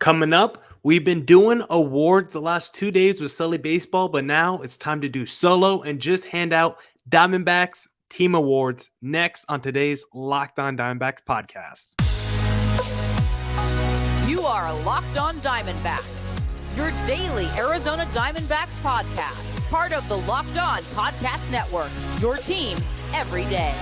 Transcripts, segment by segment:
Coming up, we've been doing awards the last 2 days with Sully Baseball, but now it's time to do solo and just hand out Diamondbacks team awards next on today's Locked On Diamondbacks podcast. You are Locked On Diamondbacks, your daily Arizona Diamondbacks podcast, part of the Locked On Podcast Network, your team every day.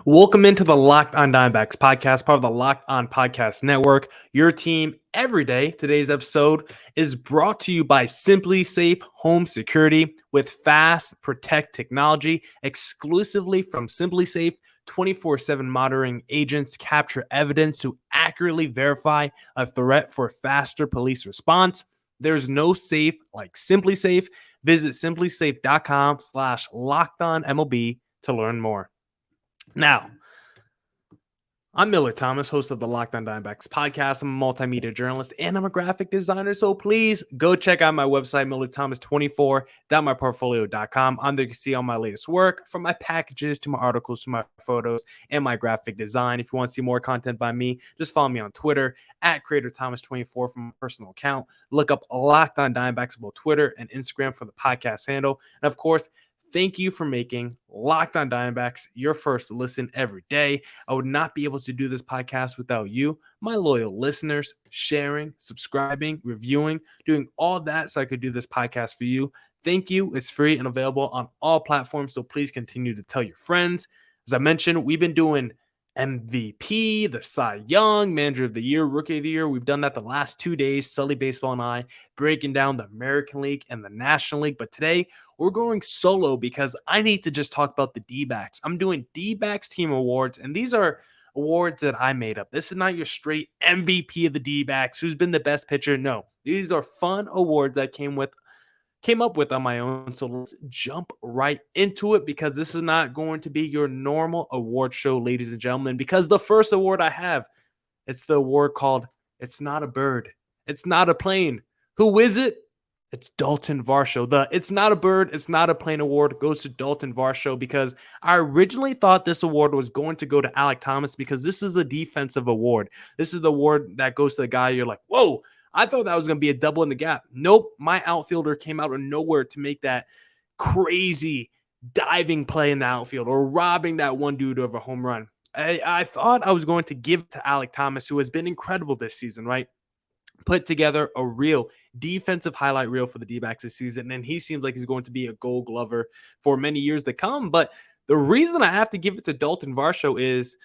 Welcome into the Locked On Diamondbacks podcast, part of the Locked On Podcast Network, your team every day. Today's episode is brought to you by Simply Safe Home Security with Fast Protect technology, exclusively from Simply Safe. 24/7 monitoring agents capture evidence to accurately verify a threat for faster police response. There's no safe like Simply Safe. Visit simplysafe.com/lockedonmlb to learn more. Now, I'm Millard Thomas, host of the Locked On Dbacks podcast. I'm a multimedia journalist and I'm a graphic designer. So please go check out my website, millardthomas24.myportfolio.com. On there you can see all my latest work, from my packages to my articles to my photos and my graphic design. If you want to see more content by me, just follow me on Twitter at CreatorThomas24 from my personal account. Look up Locked On Diamondbacks on Twitter and Instagram for the podcast handle. And of course, thank you for making Locked On Diamondbacks your first listen every day. I would not be able to do this podcast without you, my loyal listeners, sharing, subscribing, reviewing, doing all that so I could do this podcast for you. Thank you. It's free and available on all platforms, so please continue to tell your friends. As I mentioned, we've been doing MVP, the Cy Young, Manager of the Year, Rookie of the Year. We've done that the last 2 days, Sully Baseball and I, breaking down the American League and the National League. But today, we're going solo because I need to just talk about the Dbacks. I'm doing Dbacks team awards, and these are awards that I made up. This is not your straight MVP of the Dbacks, who's been the best pitcher. No, these are fun awards that came up with on my own. So let's jump right into it, because this is not going to be your normal award show, ladies and gentlemen, because the first award I have, it's the award called It's Not a Bird, It's Not a Plane. Who is it? It's Dalton Varsho. The It's Not a Bird, It's Not a Plane award goes to Dalton Varsho, because I originally thought this award was going to go to Alek Thomas, because this is the defensive award. This is the award that goes to the guy you're like, whoa, I thought that was going to be a double in the gap. Nope, my outfielder came out of nowhere to make that crazy diving play in the outfield, or robbing that one dude of a home run. I thought I was going to give it to Alek Thomas, who has been incredible this season, right? Put together a real defensive highlight reel for the D-backs this season, and he seems like he's going to be a Gold Glover for many years to come. But the reason I have to give it to Dalton Varsho is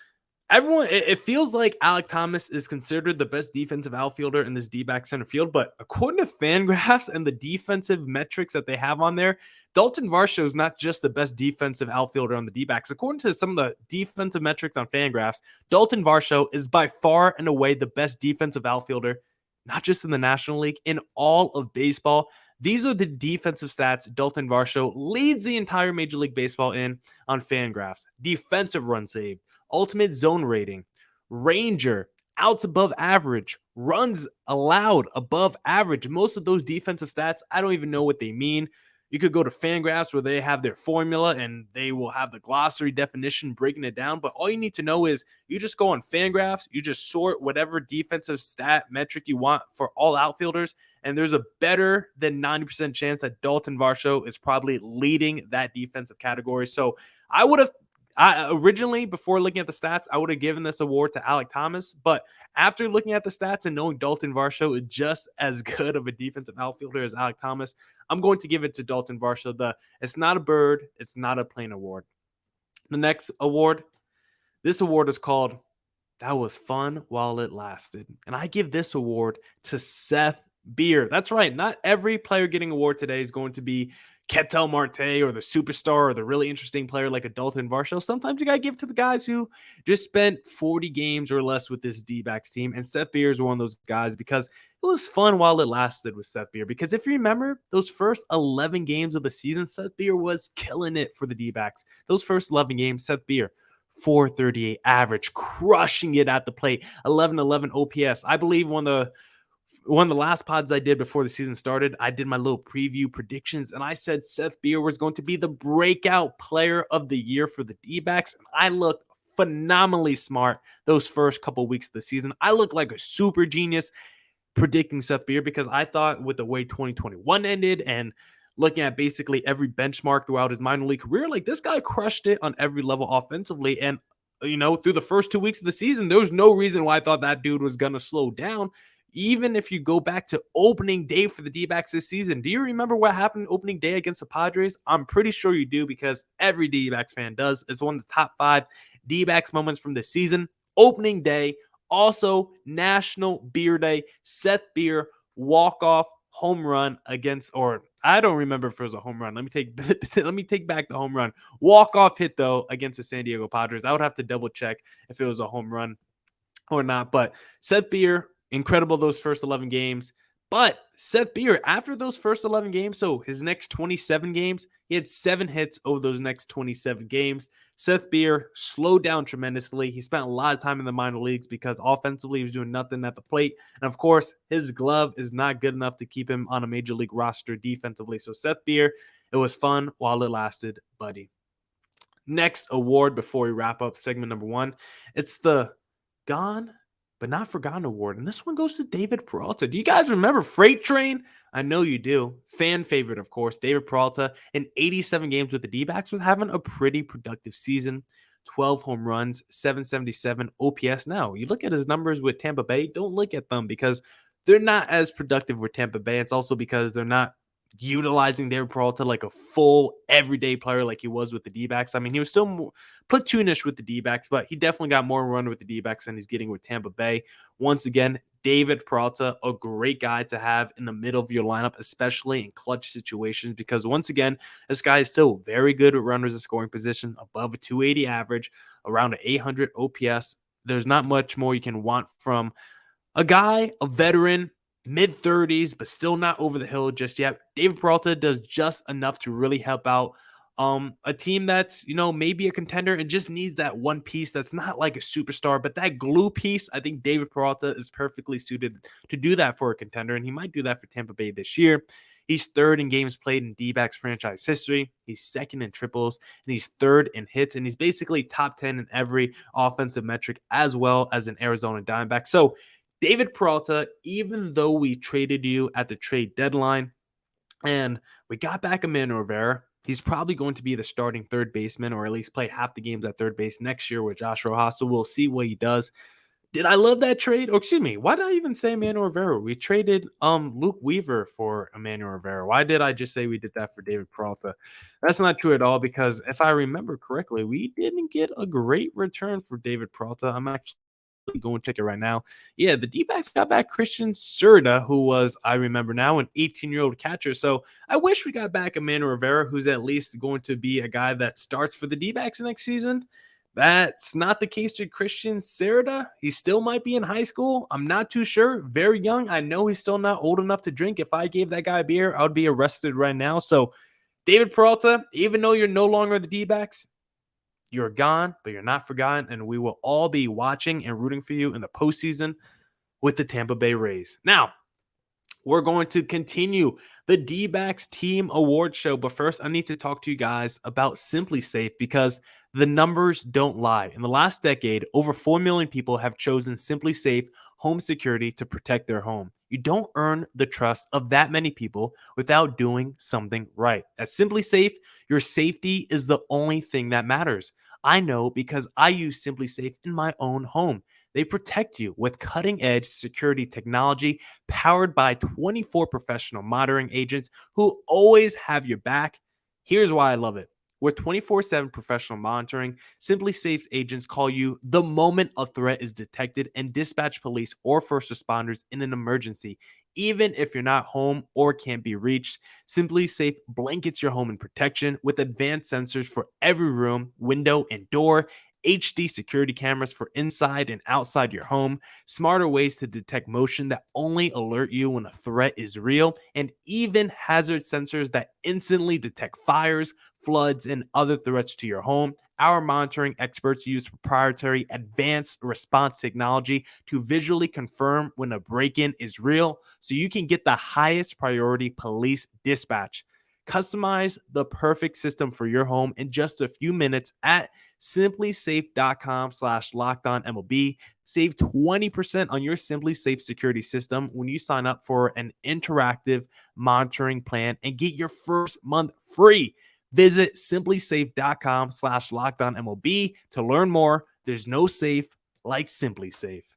it feels like Alek Thomas is considered the best defensive outfielder in this D-back center field, but according to Fangraphs and the defensive metrics that they have on there, Dalton Varsho is not just the best defensive outfielder on the D-backs. According to some of the defensive metrics on Fangraphs, Dalton Varsho is by far and away the best defensive outfielder, not just in the National League, in all of baseball. These are the defensive stats Dalton Varsho leads the entire Major League Baseball in on Fangraphs. Defensive run saved, ultimate zone rating, Ranger, outs above average, runs allowed above average. Most of those defensive stats, I don't even know what they mean. You could go to Fangraphs where they have their formula and they will have the glossary definition breaking it down. But all you need to know is you just go on Fangraphs, you just sort whatever defensive stat metric you want for all outfielders, and there's a better than 90% chance that Dalton Varsho is probably leading that defensive category. So I originally, before looking at the stats, I would have given this award to Alek Thomas. But after looking at the stats and knowing Dalton Varsho is just as good of a defensive outfielder as Alek Thomas, I'm going to give it to Dalton Varsho. It's Not a Bird, It's Not a Plane award. The next award, this award is called That Was Fun While It Lasted. And I give this award to Seth Beer. That's right. Not every player getting an award today is going to be Ketel Marte or the superstar or the really interesting player like a Dalton Varsho. Sometimes you got to give it to the guys who just spent 40 games or less with this D-backs team. And Seth Beer is one of those guys, because it was fun while it lasted with Seth Beer. Because if you remember those first 11 games of the season, Seth Beer was killing it for the D-backs. Those first 11 games, Seth Beer, 438 average, crushing it at the plate, 11-11 OPS. I believe one of the one of the last pods I did before the season started, I did my little preview predictions, and I said Seth Beer was going to be the breakout player of the year for the D-backs. And I looked phenomenally smart those first couple weeks of the season. I looked like a super genius predicting Seth Beer because I thought with the way 2021 ended and looking at basically every benchmark throughout his minor league career, like this guy crushed it on every level offensively. And, through the first 2 weeks of the season, there was no reason why I thought that dude was going to slow down. Even if you go back to opening day for the D-backs this season, do you remember what happened opening day against the Padres? I'm pretty sure you do because every D-backs fan does. It's one of the top 5 D-backs moments from the season. Opening day, also National Beer Day. Seth Beer walk-off home run against, or I don't remember if it was a home run. Let me take back the home run. Walk-off hit, though, against the San Diego Padres. I would have to double-check if it was a home run or not. But Seth Beer, incredible those first 11 games. But Seth Beer, after those first 11 games, so his next 27 games, he had 7 hits over those next 27 games. Seth Beer slowed down tremendously. He spent a lot of time in the minor leagues because offensively he was doing nothing at the plate. And of course, his glove is not good enough to keep him on a major league roster defensively. So Seth Beer, it was fun while it lasted, buddy. Next award before we wrap up segment number 1, it's the Gone but Not Forgotten award. And this one goes to David Peralta. Do you guys remember Freight Train? I know you do. Fan favorite, of course. David Peralta, in 87 games with the D-backs, was having a pretty productive season. 12 home runs, 777 OPS. Now, you look at his numbers with Tampa Bay, don't look at them because they're not as productive with Tampa Bay. It's also because they're not utilizing David Peralta like a full everyday player like he was with the D-backs. I mean, he was still more platoonish with the D-backs, but he definitely got more run with the D-backs than he's getting with Tampa Bay. Once again, David Peralta, a great guy to have in the middle of your lineup, especially in clutch situations, because once again, this guy is still very good with runners in scoring position, above a 280 average, around an 800 OPS. There's not much more you can want from a guy, a veteran, mid-30s, but still not over the hill just yet. David Peralta does just enough to really help out a team that's, maybe a contender and just needs that one piece that's not like a superstar, but that glue piece. I think David Peralta is perfectly suited to do that for a contender, and he might do that for Tampa Bay this year. He's 3rd in games played in D-backs franchise history. He's 2nd in triples, and he's 3rd in hits, and he's basically top 10 in every offensive metric as well as an Arizona Diamondback. So David Peralta, even though we traded you at the trade deadline and we got back Emmanuel Rivera, he's probably going to be the starting third baseman or at least play half the games at third base next year with Josh Rojas. So we'll see what he does. Did I love that trade? Or excuse me, why did I even say Emmanuel Rivera? We traded Luke Weaver for Emmanuel Rivera. Why did I just say we did that for David Peralta? That's not true at all because if I remember correctly, we didn't get a great return for David Peralta. I'm actually go and check it right now. Yeah, the D-backs got back Christian Serta, who was, I remember now, an 18-year-old catcher. So I wish we got back Emmanuel Rivera, who's at least going to be a guy that starts for the D-backs next season. That's not the case with Christian Serta. He still might be in high school. I'm not too sure. Very young. I know he's still not old enough to drink. If I gave that guy a beer, I would be arrested right now. So David Peralta, even though you're no longer the D-backs, you're gone, but you're not forgotten, and we will all be watching and rooting for you in the postseason with the Tampa Bay Rays. Now, we're going to continue the D-backs team award show, but first I need to talk to you guys about Simply Safe because the numbers don't lie. In the last decade, over 4 million people have chosen Simply Safe home security to protect their home. You don't earn the trust of that many people without doing something right. At Simply Safe, your safety is the only thing that matters. I know because I use Simply Safe in my own home. They protect you with cutting-edge security technology powered by 24 professional monitoring agents who always have your back. Here's why I love it. With 24/7 professional monitoring, Simply Safe's agents call you the moment a threat is detected and dispatch police or first responders in an emergency, even if you're not home or can't be reached. Simply Safe blankets your home in protection with advanced sensors for every room, window, and door, HD security cameras for inside and outside your home, smarter ways to detect motion that only alert you when a threat is real, and even hazard sensors that instantly detect fires, floods, and other threats to your home. Our monitoring experts use proprietary advanced response technology to visually confirm when a break-in is real, so you can get the highest priority police dispatch. Customize the perfect system for your home in just a few minutes at simplysafe.com/lockedonmlb. Save 20% on your Simply Safe security system when you sign up for an interactive monitoring plan and get your first month free. Visit simplysafe.com/lockedonmlb to learn more. There's no safe like Simply Safe.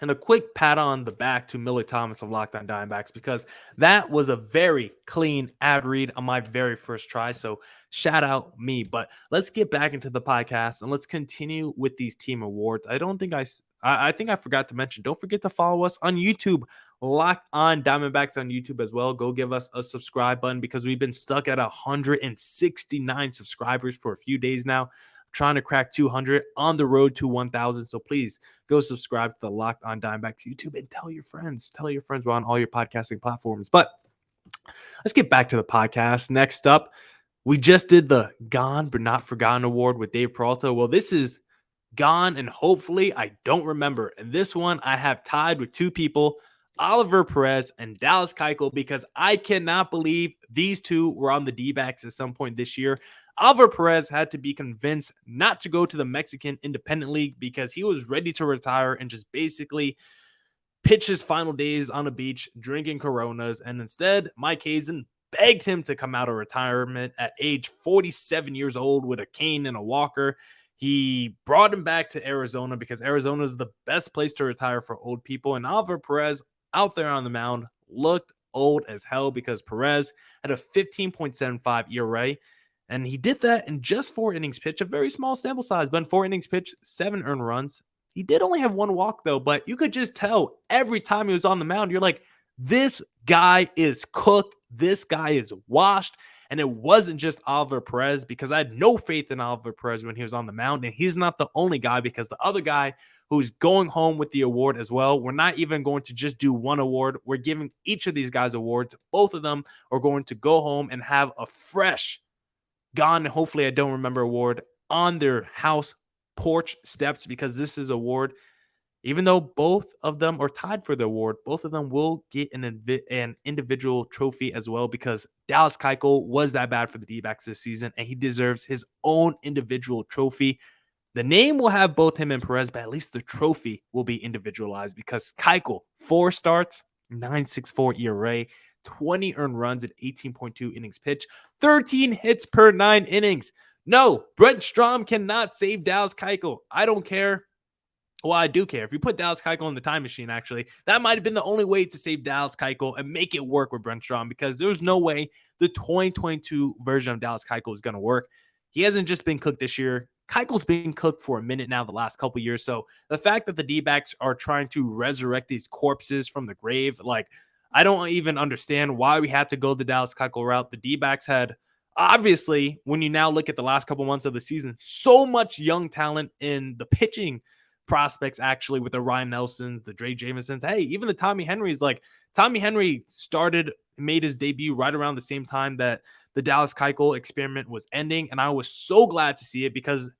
And a quick pat on the back to Millard Thomas of Locked On Diamondbacks, because that was a very clean ad read on my very first try. So shout out me. But let's get back into the podcast and let's continue with these team awards. I think I forgot to mention, don't forget to follow us on YouTube. Locked On Diamondbacks on YouTube as well. Go give us a subscribe button, because we've been stuck at 169 subscribers for a few days now. Trying to crack 200 on the road to 1,000. So please go subscribe to the Locked On Diamondbacks YouTube and tell your friends. Tell your friends we're on all your podcasting platforms. But let's get back to the podcast. Next up, we just did the Gone But Not Forgotten Award with Dave Peralta. Well, this is Gone and Hopefully I Don't Remember. And this one I have tied with two people, Oliver Perez and Dallas Keiko, because I cannot believe these two were on the Dbacks at some point this year. Oliver Perez had to be convinced not to go to the Mexican Independent League because he was ready to retire and just basically pitch his final days on a beach drinking Coronas. And instead, Mike Hazen begged him to come out of retirement at age 47 years old with a cane and a walker. He brought him back to Arizona because Arizona is the best place to retire for old people. And Oliver Perez out there on the mound looked old as hell because Perez had a 15.75 ERA. And he did that in just 4 innings pitched, a very small sample size, but in 4 innings pitched, 7 earned runs. He did only have 1 walk, though, but you could just tell every time he was on the mound, you're like, this guy is cooked. This guy is washed. And it wasn't just Oliver Perez, because I had no faith in Oliver Perez when he was on the mound. And he's not the only guy, because the other guy who's going home with the award as well, we're not even going to just do one award. We're giving each of these guys awards. Both of them are going to go home and have a fresh Gone and Hopefully I Don't Remember award on their house porch steps, because this is award, even though both of them are tied for the award, both of them will get an individual trophy as well, because Dallas Keiko was that bad for the D-backs this season and he deserves his own individual trophy. The name will have both him and Perez, but at least the trophy will be individualized, because Keiko, 4 starts, 9.64 ERA, 20 earned runs at 18.2 innings pitched, 13 hits per 9 innings. No, Brent Strom cannot save Dallas Keiko. I don't care. Well, I do care. If you put Dallas Keiko in the time machine, actually, that might have been the only way to save Dallas Keiko and make it work with Brent Strom, because there's no way the 2022 version of Dallas Keiko is going to work. He hasn't just been cooked this year. Keiko's been cooked for a minute now, the last couple years. So the fact that the D-backs are trying to resurrect these corpses from the grave, like, I don't even understand why we had to go the Dallas Keiko route. The D-backs had, obviously, when you now look at the last couple months of the season, so much young talent in the pitching prospects, actually, with the Ryan Nelsons, the Dre Jamesons. Hey, even the Tommy Henrys. Like, Tommy Henry made his debut right around the same time that the Dallas Keiko experiment was ending. And I was so glad to see it, because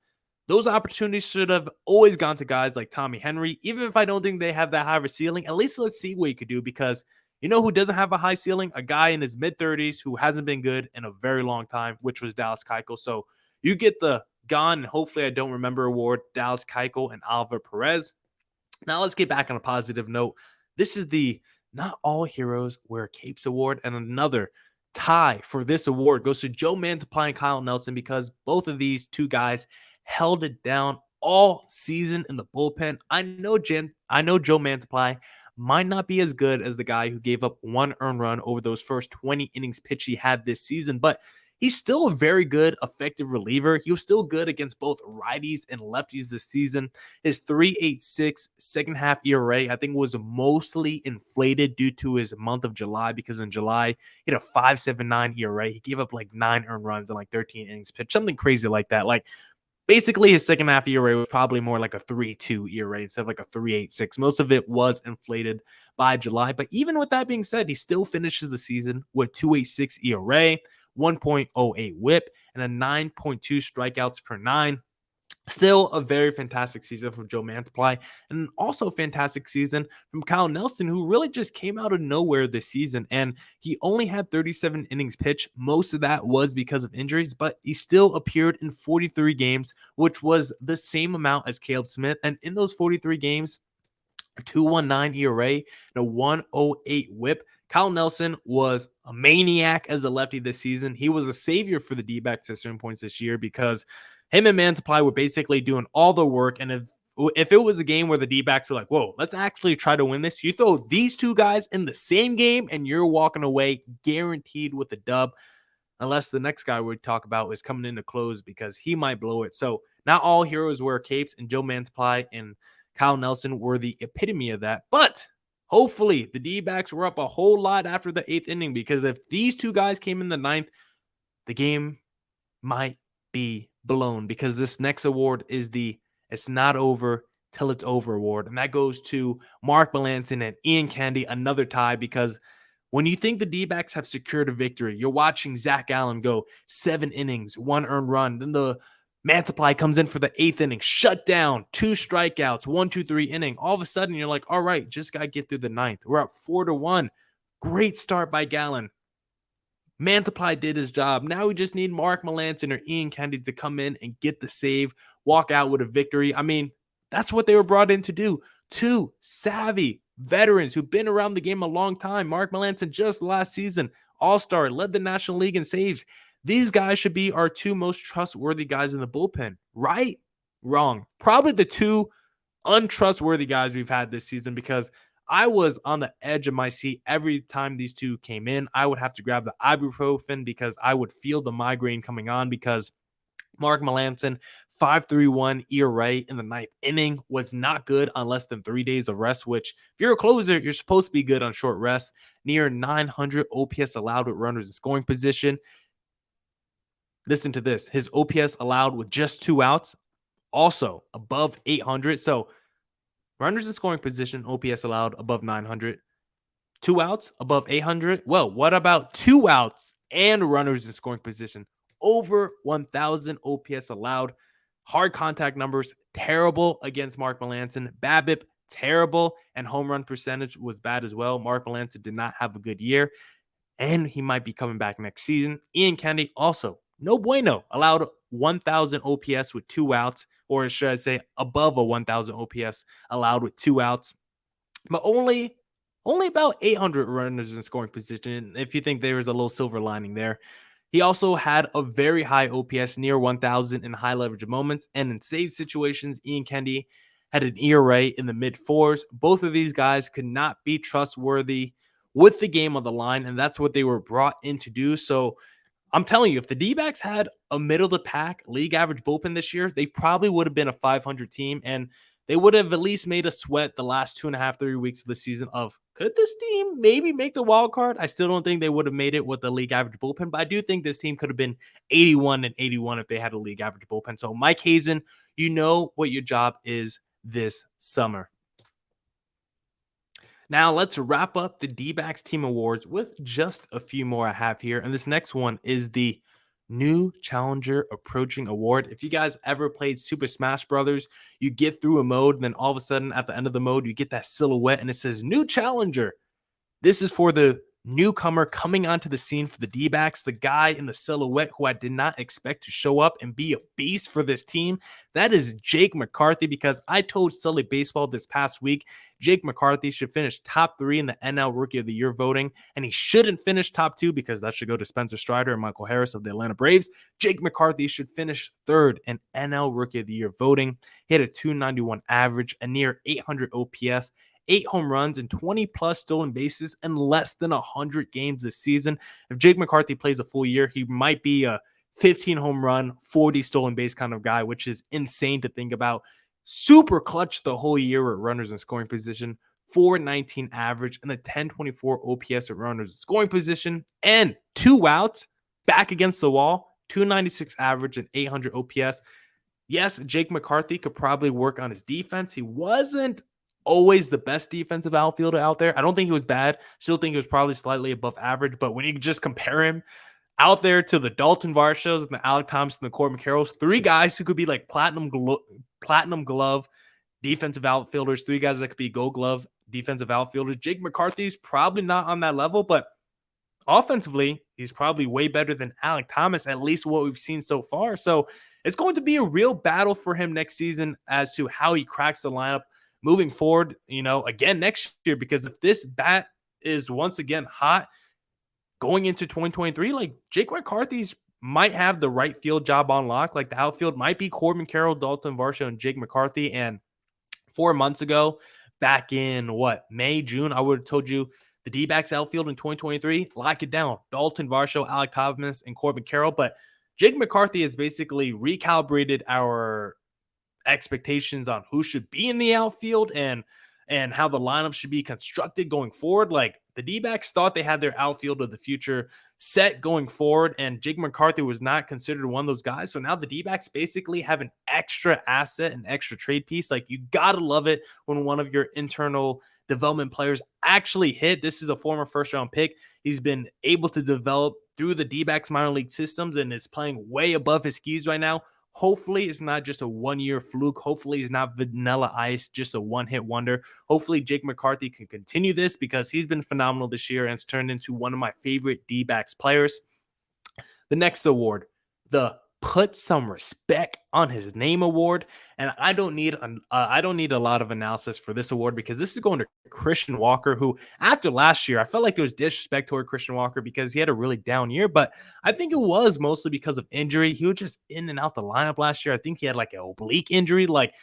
those opportunities should have always gone to guys like Tommy Henry. Even if I don't think they have that high of a ceiling, at least let's see what he could do, because you know who doesn't have a high ceiling? A guy in his mid-30s who hasn't been good in a very long time, which was Dallas Keiko. So you get the Gone and Hopefully I Don't Remember award, Dallas Keiko and Oliver Perez. Now let's get back on a positive note. This is the Not All Heroes Wear Capes award, and another tie for this award goes to Joe Mantiply and Kyle Nelson, because both of these two guys held it down all season in the bullpen. I know Joe Mantiply might not be as good as the guy who gave up 1 earned run over those first 20 innings pitched he had this season, but he's still a very good, effective reliever. He was still good against both righties and lefties this season. His 3.86 second half ERA, I think, was mostly inflated due to his month of July, because in July, he had a 5.79 ERA. He gave up like 9 earned runs and like 13 innings pitched, something crazy like that. Like, basically, his second half ERA was probably more like a 3.2 ERA instead of like a 3.86. Most of it was inflated by July. But even with that being said, he still finishes the season with 2.86 ERA, 1.08 whip, and a 9.2 strikeouts per nine. Still a very fantastic season from Joe Mantiply, and also a fantastic season from Kyle Nelson, who really just came out of nowhere this season. And he only had 37 innings pitched. Most of that was because of injuries, but he still appeared in 43 games, which was the same amount as Caleb Smith. And in those 43 games, a 2.19 ERA and a 1.08 whip. Kyle Nelson was a maniac as a lefty this season. He was a savior for the Dbacks at certain points this year because him and Mantiply were basically doing all the work. And if it was a game where the Dbacks were like, whoa, let's actually try to win this, you throw these two guys in the same game and you're walking away guaranteed with a dub. Unless the next guy we talk about is coming in to close because he might blow it. So not all heroes wear capes, and Joe Mantiply and Kyle Nelson were the epitome of that. But hopefully the D-backs were up a whole lot after the 8th inning, because if these two guys came in the 9th, the game might be blown, because this next award is the "It's Not Over Till It's Over" award. And that goes to Mark Melancon and Ian Kennedy, another tie, because when you think the D-backs have secured a victory, you're watching Zach Allen go 7 innings, 1 earned run. Then the Mantiply comes in for the 8th inning, shut down, 2 strikeouts, 1-2-3 inning. All of a sudden, you're like, all right, just got to get through the 9th. We're up 4-1. Great start by Gallen. Mantiply did his job. Now we just need Mark Melancon or Ian Kennedy to come in and get the save, walk out with a victory. I mean, that's what they were brought in to do. 2 savvy veterans who've been around the game a long time. Mark Melancon just last season, all-star, led the National League in saves. These guys should be our 2 most trustworthy guys in the bullpen. Right? Wrong. Probably the 2 untrustworthy guys we've had this season, because I was on the edge of my seat every time these 2 came in. I would have to grab the ibuprofen because I would feel the migraine coming on, because Mark Melancon, 5.31 ERA in the 9th inning, was not good on less than 3 days of rest, which if you're a closer, you're supposed to be good on short rest. Near 900 OPS allowed with runners in scoring position. Listen to this. His OPS allowed with just 2 outs, also above 800. So runners in scoring position, OPS allowed above 900. 2 outs above 800. Well, what about 2 outs and runners in scoring position? Over 1,000 OPS allowed. Hard contact numbers, terrible against Mark Melancon. BABIP, terrible. And home run percentage was bad as well. Mark Melancon did not have a good year, and he might be coming back next season. Ian Kennedy, also no bueno. Allowed 1,000 OPS with 2 outs, or should I say above a 1,000 OPS allowed with 2 outs. But only about 800 runners in scoring position, if you think there was a little silver lining there. He also had a very high OPS, near 1,000 in high leverage moments, and in save situations, Ian Kennedy had an ERA in the mid-4s. Both of these guys could not be trustworthy with the game on the line, and that's what they were brought in to do. So I'm telling you, if the D-backs had a middle-of-the-pack league average bullpen this year, they probably would have been a 500 team, and they would have at least made us sweat the last 2.5, 3 weeks of the season of, could this team maybe make the wild card? I still don't think they would have made it with the league average bullpen, but I do think this team could have been 81-81 if they had a league average bullpen. So Mike Hazen, you know what your job is this summer. Now let's wrap up the D-backs team awards with just a few more I have here. And this next one is the New Challenger Approaching Award. If you guys ever played Super Smash Brothers, you get through a mode, and then all of a sudden at the end of the mode, you get that silhouette and it says New Challenger. This is for the newcomer coming onto the scene for the D-backs, the guy in the silhouette who I did not expect to show up and be a beast for this team. That is Jake McCarthy, because I told Sully Baseball this past week, Jake McCarthy should finish top 3 in the NL Rookie of the Year voting, and he shouldn't finish top 2 because that should go to Spencer Strider and Michael Harris of the Atlanta Braves. Jake McCarthy should finish 3rd in NL Rookie of the Year voting. He had a 291 average, a near 800 OPS, 8 home runs, and 20-plus stolen bases in less than 100 games this season. If Jake McCarthy plays a full year, he might be a 15 home run, 40 stolen base kind of guy, which is insane to think about. Super clutch the whole year with runners in scoring position, 419 average, and a 1024 OPS with runners in scoring position, and 2 outs back against the wall, 296 average and 800 OPS. Yes, Jake McCarthy could probably work on his defense. He wasn't always the best defensive outfielder out there. I don't think he was bad. Still think he was probably slightly above average. But when you just compare him out there to the Dalton Varshos and the Alec Thomas and the Corbin Carrolls, 3 guys who could be like platinum glove defensive outfielders, 3 guys that could be gold glove defensive outfielders. Jake McCarthy's probably not on that level, but offensively, he's probably way better than Alec Thomas, at least what we've seen so far. So it's going to be a real battle for him next season as to how he cracks the lineup moving forward, again next year, because if this bat is once again hot going into 2023, like Jake McCarthy's might have the right field job on lock. Like the outfield might be Corbin Carroll, Dalton Varsho, and Jake McCarthy. And 4 months ago, back in May, June, I would have told you the D-backs outfield in 2023, lock it down. Dalton Varsho, Alec Thomas, and Corbin Carroll. But Jake McCarthy has basically recalibrated our expectations on who should be in the outfield and how the lineup should be constructed going forward. Like the D-backs thought they had their outfield of the future set going forward, and Jake McCarthy was not considered one of those guys. So now the D-backs basically have an extra asset, an extra trade piece. Like you gotta love it when one of your internal development players actually hit. This is a former first-round pick. He's been able to develop through the D-backs minor league systems and is playing way above his skis right now. Hopefully, it's not just a one-year fluke. Hopefully, it's not vanilla ice, just a one-hit wonder. Hopefully, Jake McCarthy can continue this because he's been phenomenal this year and has turned into one of my favorite D-backs players. The next award, the Put Some Respect on His Name award. And I don't need a lot of analysis for this award because this is going to Christian Walker, who after last year, I felt like there was disrespect toward Christian Walker because he had a really down year, but I think it was mostly because of injury. He was just in and out the lineup last year. I think he had like an oblique injury. Like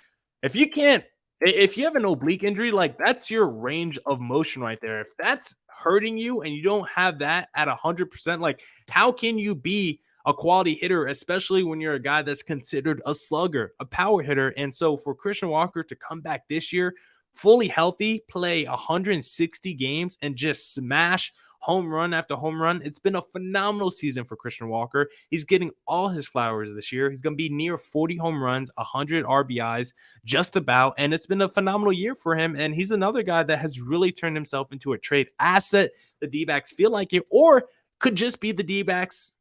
if you have an oblique injury, like that's your range of motion right there. If that's hurting you and you don't have that at 100%, like how can you be a quality hitter, especially when you're a guy that's considered a slugger, a power hitter? And so for Christian Walker to come back this year, fully healthy, play 160 games and just smash home run after home run, it's been a phenomenal season for Christian Walker. He's getting all his flowers this year. He's going to be near 40 home runs, 100 RBIs, just about. And it's been a phenomenal year for him. And he's another guy that has really turned himself into a trade asset. The D-backs feel like it, or could just be the D-backs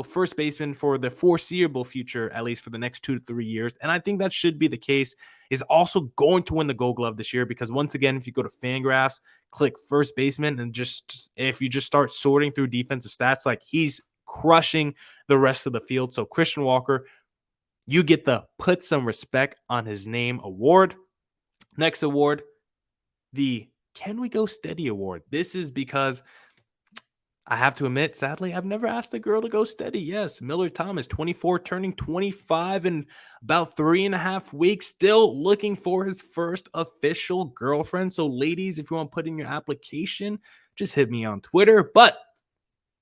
first baseman for the foreseeable future, at least for the next 2 to 3 years. And I think that should be the case. Is also going to win the Gold Glove this year because once again, if you go to Fangraphs, click first baseman, and if you just start sorting through defensive stats, like he's crushing the rest of the field. So Christian Walker, you get the Put Some Respect on His Name award. Next award, the Can We Go Steady award. This is because I have to admit, sadly, I've never asked a girl to go steady. Yes, Millard Thomas, 24, turning 25 in about 3.5 weeks, still looking for his first official girlfriend. So ladies, if you want to put in your application, just hit me on Twitter. But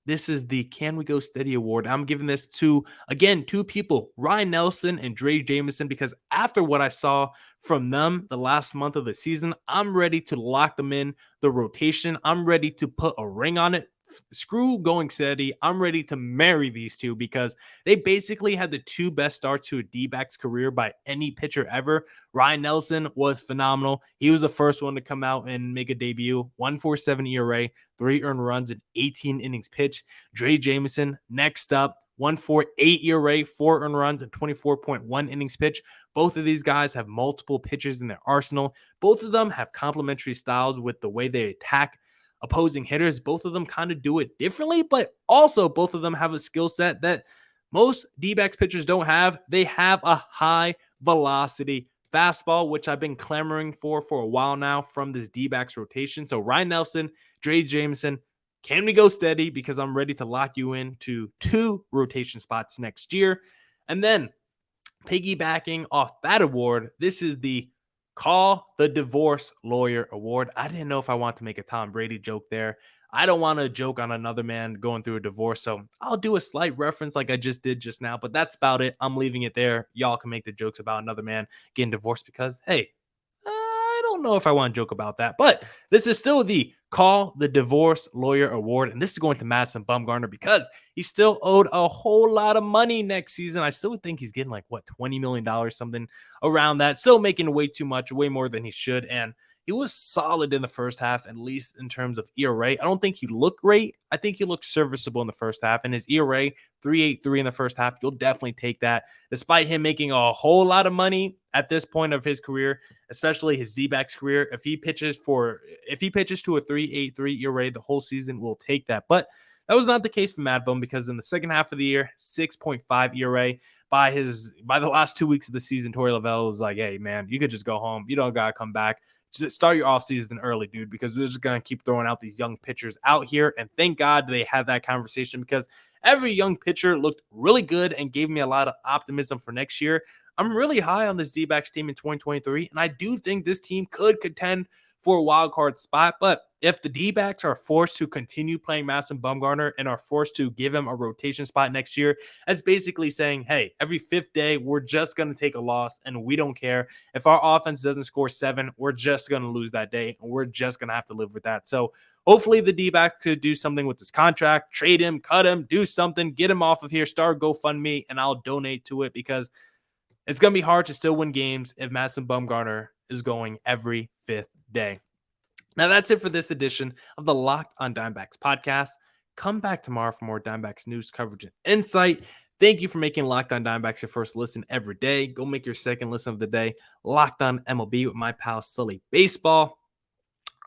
this is the Can We Go Steady award. I'm giving this to, again, 2 people, Ryan Nelson and Dre Jameson, because after what I saw from them the last month of the season, I'm ready to lock them in the rotation. I'm ready to put a ring on it. Screw going steady. I'm ready to marry these 2 because they basically had the 2 best starts to a D-backs career by any pitcher ever. Ryan Nelson was phenomenal. He was the first one to come out and make a debut. 1.47 ERA, 3 earned runs in 18 innings pitched. Dre Jameson next up, 1.48 ERA, 4 earned runs, and 24.1 innings pitched. Both of these guys have multiple pitchers in their arsenal. Both of them have complementary styles with the way they attack opposing hitters. Both of them kind of do it differently, but also both of them have a skill set that most D-backs pitchers don't have. They have a high velocity fastball, which I've been clamoring for a while now from this D-backs rotation. So Ryan Nelson, Dre Jameson, can we go steady? Because I'm ready to lock you into 2 rotation spots next year. And then piggybacking off that award, this is the Call the Divorce Lawyer award. I didn't know if I want to make a Tom Brady joke there. I don't want to joke on another man going through a divorce, so I'll do a slight reference like I just did just now, but that's about it. I'm leaving it there. Y'all can make the jokes about another man getting divorced because, hey, I don't know if I want to joke about that, but this is still the Call the Divorce Lawyer award, and this is going to Madison Bumgarner because he's still owed a whole lot of money next season. I still think he's getting like $20 million, something around that. Still making way too much, way more than he should, and he was solid in the first half, at least in terms of ERA. I don't think he looked great. I think he looked serviceable in the first half, and his ERA 3.83 in the first half. You'll definitely take that, despite him making a whole lot of money at this point of his career, especially his Dbacks career. If he pitches to a 3.83 ERA the whole season, we'll take that. But that was not the case for Mad Bum, because in the second half of the year, 6.5 ERA. By the last 2 weeks of the season, Torey Lovullo was like, hey, man, you could just go home. You don't got to come back. Just start your offseason early, dude, because we're just going to keep throwing out these young pitchers out here. And thank God they had that conversation, because every young pitcher looked really good and gave me a lot of optimism for next year. I'm really high on this D-backs team in 2023, and I do think this team could contend for a wild card spot. But if the D-backs are forced to continue playing Madison Bumgarner and are forced to give him a rotation spot next year, that's basically saying, hey, every fifth day, we're just going to take a loss and we don't care. If our offense doesn't score 7, we're just going to lose that day, and we're just going to have to live with that. So hopefully the D-backs could do something with this contract, trade him, cut him, do something, get him off of here, start GoFundMe, and I'll donate to it, because it's going to be hard to still win games if Madison Bumgarner is going every fifth day. Now, that's it for this edition of the Locked on Diamondbacks podcast. Come back tomorrow for more Diamondbacks news, coverage, and insight. Thank you for making Locked on Diamondbacks your first listen every day. Go make your second listen of the day, Locked on MLB with my pal Sully Baseball.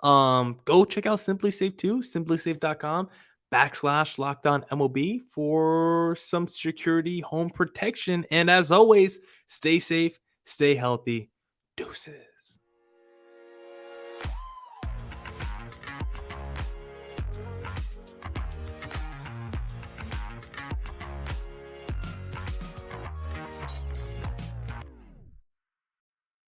Go check out Simply Safe too, simplysafe.com/Locked on MLB for some security home protection. And as always, stay safe, stay healthy. Deuces.